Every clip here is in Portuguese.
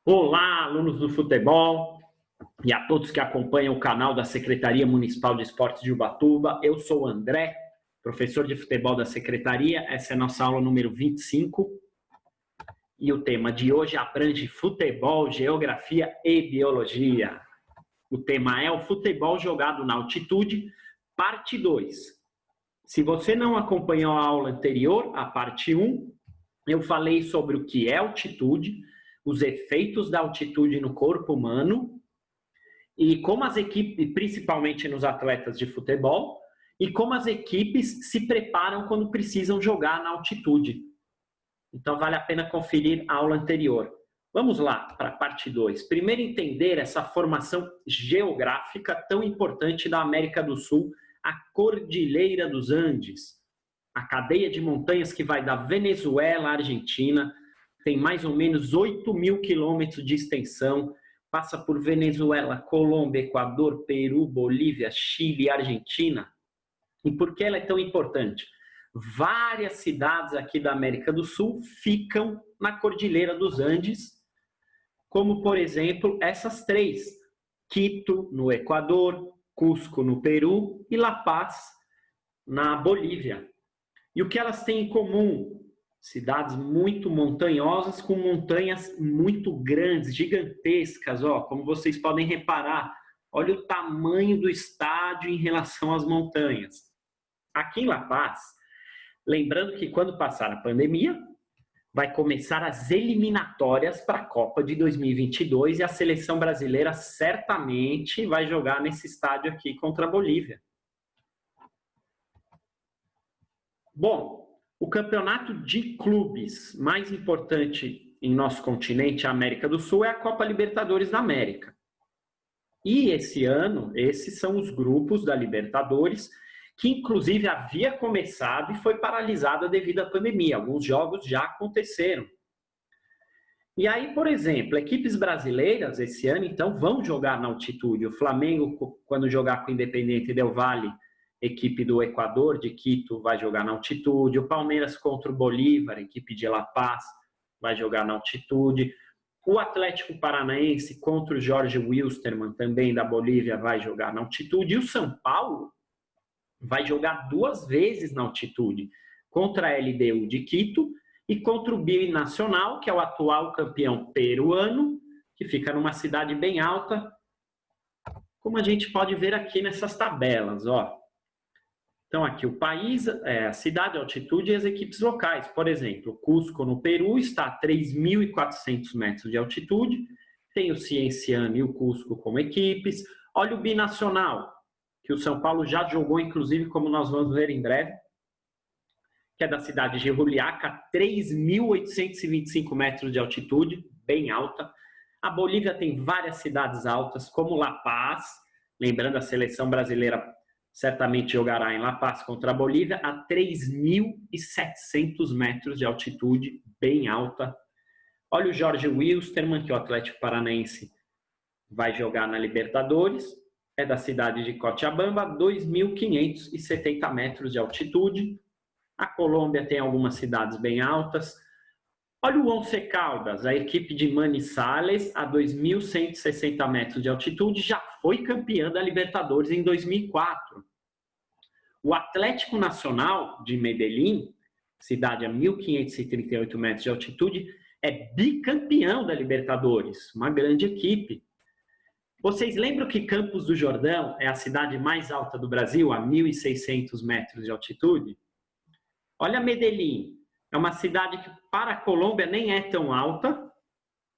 Olá, alunos do futebol e a todos que acompanham o canal da Secretaria Municipal de Esportes de Ubatuba. Eu sou o André, professor de futebol da Secretaria. Essa é a nossa aula número 25. E o tema de hoje abrange futebol, geografia e biologia. O tema é o futebol jogado na altitude, parte 2. Se você não acompanhou a aula anterior, a parte 1, eu falei sobre o que é altitude, os efeitos da altitude no corpo humano e como as equipes, principalmente nos atletas de futebol, e como as equipes se preparam quando precisam jogar na altitude. Então vale a pena conferir a aula anterior. Vamos lá para a parte 2. Primeiro entender essa formação geográfica tão importante da América do Sul, a Cordilheira dos Andes, a cadeia de montanhas que vai da Venezuela à Argentina, tem mais ou menos 8.000 quilômetros de extensão, passa por Venezuela, Colômbia, Equador, Peru, Bolívia, Chile e Argentina. E por que ela é tão importante? Várias cidades aqui da América do Sul ficam na Cordilheira dos Andes, como, por exemplo, essas três: Quito, no Equador, Cusco, no Peru e La Paz, na Bolívia. E o que elas têm em comum? Cidades muito montanhosas, com montanhas muito grandes, gigantescas, como vocês podem reparar. Olha o tamanho do estádio em relação às montanhas. Aqui em La Paz, lembrando que quando passar a pandemia, vai começar as eliminatórias para a Copa de 2022 e a seleção brasileira certamente vai jogar nesse estádio aqui contra a Bolívia. Bom, o campeonato de clubes mais importante em nosso continente, a América do Sul, é a Copa Libertadores da América. E esse ano, esses são os grupos da Libertadores, que inclusive havia começado e foi paralisada devido à pandemia. Alguns jogos já aconteceram. E aí, por exemplo, equipes brasileiras esse ano, então, vão jogar na altitude. O Flamengo, quando jogar com o Independiente Del Valle, equipe do Equador, de Quito, vai jogar na altitude. O Palmeiras contra o Bolívar, equipe de La Paz, vai jogar na altitude. O Atlético Paranaense contra o Jorge Wilstermann, também da Bolívia, vai jogar na altitude. E o São Paulo vai jogar 2 vezes na altitude, contra a LDU de Quito e contra o Binacional, que é o atual campeão peruano, que fica numa cidade bem alta, como a gente pode ver aqui nessas tabelas, Então, aqui o país, a cidade, a altitude e as equipes locais. Por exemplo, Cusco, no Peru, está a 3.400 metros de altitude. Tem o Cienciano e o Cusco como equipes. Olha o Binacional, que o São Paulo já jogou, inclusive, como nós vamos ver em breve, que é da cidade de Juliaca, 3.825 metros de altitude, bem alta. A Bolívia tem várias cidades altas, como La Paz, lembrando, a seleção brasileira certamente jogará em La Paz contra a Bolívia, a 3.700 metros de altitude, bem alta. Olha o Jorge Wilstermann, que o Atlético Paranaense vai jogar na Libertadores, é da cidade de Cochabamba, 2.570 metros de altitude. A Colômbia tem algumas cidades bem altas. Olha o Once Caldas, a equipe de Manizales, a 2.160 metros de altitude, já foi campeã da Libertadores em 2004. O Atlético Nacional de Medellín, cidade a 1.538 metros de altitude, é bicampeão da Libertadores, uma grande equipe. Vocês lembram que Campos do Jordão é a cidade mais alta do Brasil, a 1.600 metros de altitude? Olha Medellín, é uma cidade que para a Colômbia nem é tão alta,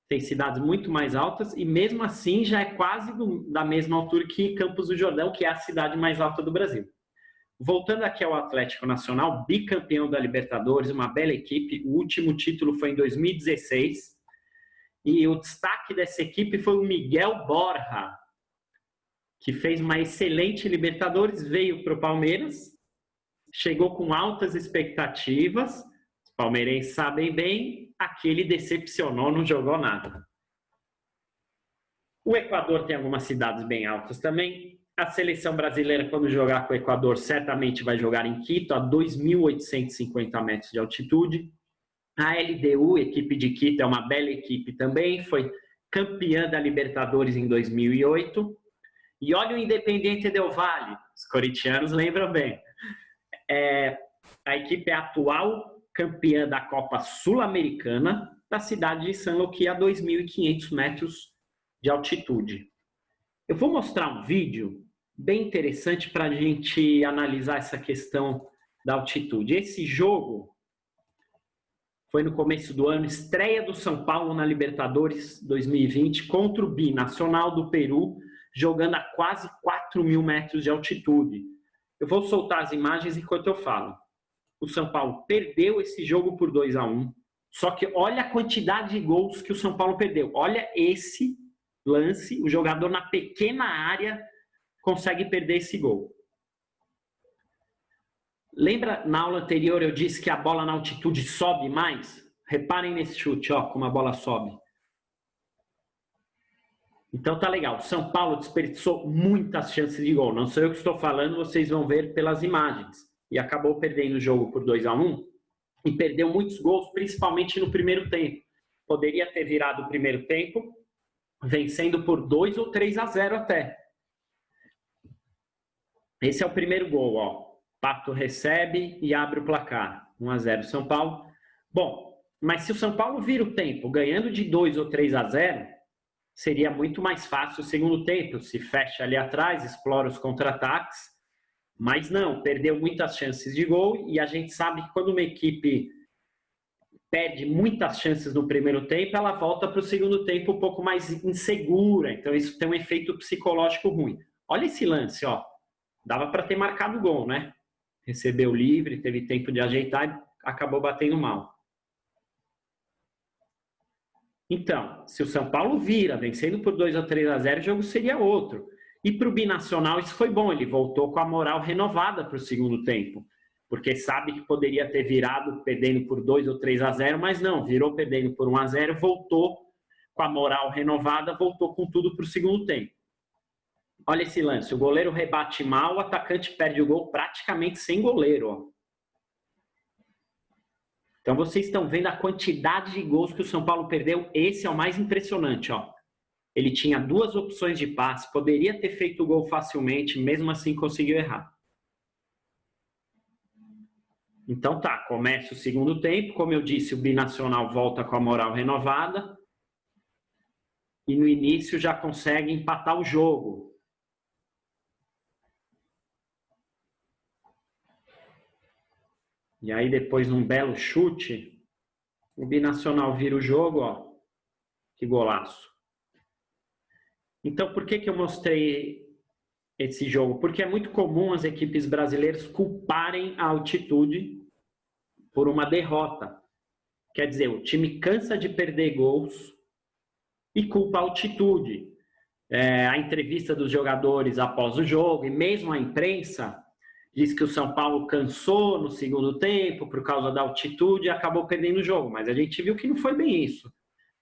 tem cidades muito mais altas e mesmo assim já é quase da mesma altura que Campos do Jordão, que é a cidade mais alta do Brasil. Voltando aqui ao Atlético Nacional, bicampeão da Libertadores, uma bela equipe, o último título foi em 2016 e o destaque dessa equipe foi o Miguel Borja, que fez uma excelente Libertadores, veio para o Palmeiras, chegou com altas expectativas. Os palmeirenses sabem bem, aqui ele decepcionou, não jogou nada. O Equador tem algumas cidades bem altas também. A seleção brasileira, quando jogar com o Equador, certamente vai jogar em Quito, a 2.850 metros de altitude. A LDU, equipe de Quito, é uma bela equipe também, foi campeã da Libertadores em 2008. E olha o Independiente Del Valle, os corintianos lembram bem. A equipe é a atual campeã da Copa Sul-Americana da cidade de San Luquí, a 2.500 metros de altitude. Eu vou mostrar um vídeo bem interessante para a gente analisar essa questão da altitude. Esse jogo foi no começo do ano, estreia do São Paulo na Libertadores 2020 contra o Binacional do Peru, jogando a quase 4.000 metros de altitude. Eu vou soltar as imagens enquanto eu falo. O São Paulo perdeu esse jogo por 2-1, só que olha a quantidade de gols que o São Paulo perdeu. Olha esse lance, o jogador na pequena área consegue perder esse gol. Lembra, na aula anterior eu disse que a bola na altitude sobe mais? Reparem nesse chute, ó, como a bola sobe. Então tá legal. O São Paulo desperdiçou muitas chances de gol. Não sou eu que estou falando, vocês vão ver pelas imagens. E acabou perdendo o jogo por 2-1 e perdeu muitos gols, principalmente no primeiro tempo. Poderia ter virado o primeiro tempo vencendo por 2 ou 3-0 até. Esse é o primeiro gol, ó. Pato recebe e abre o placar. 1-0 São Paulo. Bom, mas se o São Paulo vira o tempo ganhando de 2 ou 3-0, seria muito mais fácil o segundo tempo. Se fecha ali atrás, explora os contra-ataques. Mas não, perdeu muitas chances de gol. E a gente sabe que quando uma equipe perde muitas chances no primeiro tempo, ela volta para o segundo tempo um pouco mais insegura. Então isso tem um efeito psicológico ruim. Olha esse lance, ó. Dava para ter marcado o gol, né? Recebeu livre, teve tempo de ajeitar e acabou batendo mal. Então, se o São Paulo vira, vencendo por 2 ou 3-0, o jogo seria outro. E para o Binacional isso foi bom, ele voltou com a moral renovada para o segundo tempo. Porque sabe que poderia ter virado perdendo por 2 ou 3-0, mas não, virou perdendo por 1-0, voltou com a moral renovada, voltou com tudo para o segundo tempo. Olha esse lance, o goleiro rebate mal, o atacante perde o gol praticamente sem goleiro. Ó. Então vocês estão vendo a quantidade de gols que o São Paulo perdeu, esse é o mais impressionante. Ó. Ele tinha 2 opções de passe, poderia ter feito o gol facilmente, mesmo assim conseguiu errar. Então tá, começa o segundo tempo, como eu disse, o Binacional volta com a moral renovada e no início já consegue empatar o jogo. E aí depois num belo chute, o Binacional vira o jogo, ó, que golaço. Então por que eu mostrei esse jogo? Porque é muito comum as equipes brasileiras culparem a altitude por uma derrota. Quer dizer, o time cansa de perder gols e culpa a altitude. A entrevista dos jogadores após o jogo e mesmo a imprensa diz que o São Paulo cansou no segundo tempo por causa da altitude e acabou perdendo o jogo. Mas a gente viu que não foi bem isso.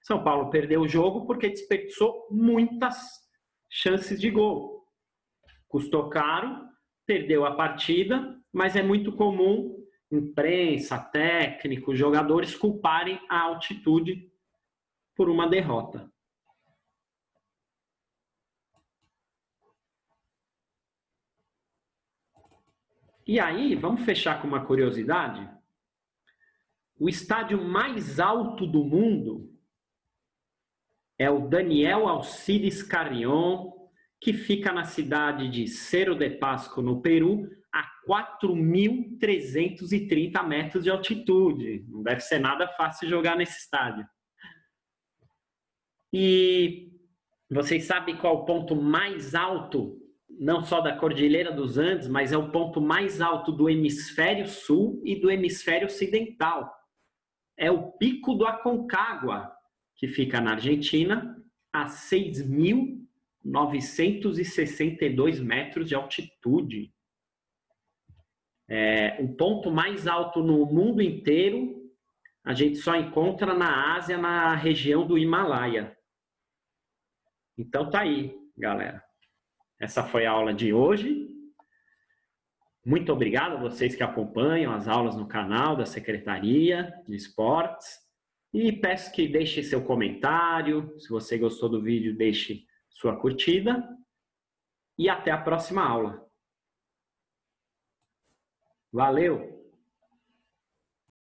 São Paulo perdeu o jogo porque desperdiçou muitas chances de gol. Custou caro, perdeu a partida, mas é muito comum imprensa, técnico, jogadores culparem a altitude por uma derrota. E aí, vamos fechar com uma curiosidade. O estádio mais alto do mundo é o Daniel Alcides Carrión, que fica na cidade de Cerro de Pasco, no Peru, a 4.330 metros de altitude. Não deve ser nada fácil jogar nesse estádio. E vocês sabem qual é o ponto mais alto, não só da Cordilheira dos Andes, mas é o ponto mais alto do hemisfério sul e do hemisfério ocidental. É o Pico do Aconcagua, que fica na Argentina, a 6.962 metros de altitude. O ponto mais alto no mundo inteiro, a gente só encontra na Ásia, na região do Himalaia. Então tá aí, galera. Essa foi a aula de hoje. Muito obrigado a vocês que acompanham as aulas no canal da Secretaria de Esportes. E peço que deixe seu comentário. Se você gostou do vídeo, deixe sua curtida. E até a próxima aula. Valeu!